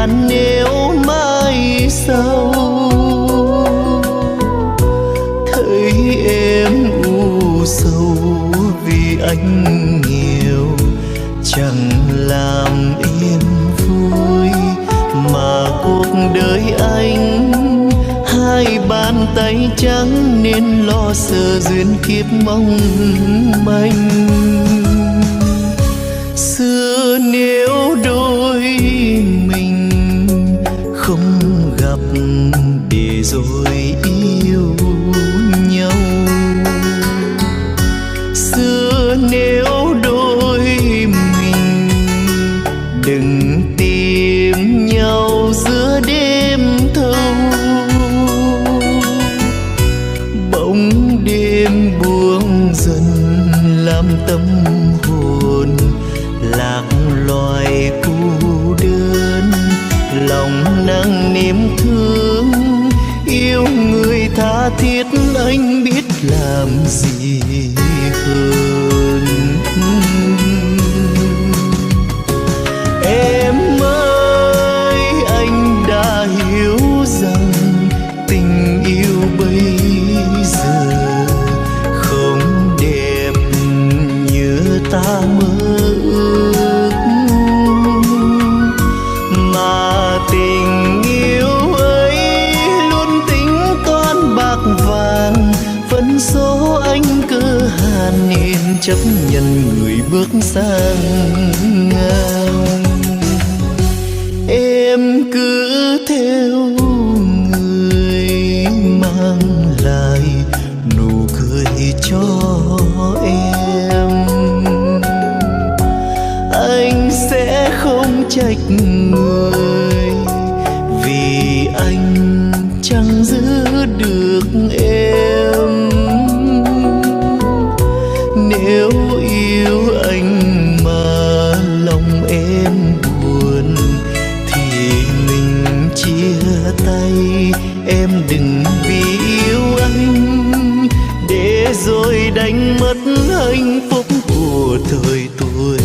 than nếu mai sau thấy em u sầu vì anh nghèo, chẳng làm em vui mà cuộc đời anh hai bàn tay trắng nên lo sợ duyên kiếp mong manh. Xưa nếu đôi mình không gặp để rồi yêu nhau, xưa nếu đôi mình đừng tìm nhau giữa đêm thâu, bỗng đêm buông dần làm tâm hồn lạc loài cô đơn. Lòng nặng niềm thương yêu người tha thiết, anh biết làm gì hơn. Em ơi anh đã hiểu rằng tình yêu bây giờ không đẹp như ta mơ ước, mà tình yêu ấy luôn tính toán bạc vàng, phân số anh cơ hàn nên chấp nhận người bước sang ngang. Em cứ theo người mang lại nụ cười cho em, anh sẽ không trách người vì anh chẳng giữ được em. Nếu yêu anh mà lòng em buồn thì mình chia tay. Em đừng vì yêu anh để rồi đánh mất hạnh phúc của thời tuổi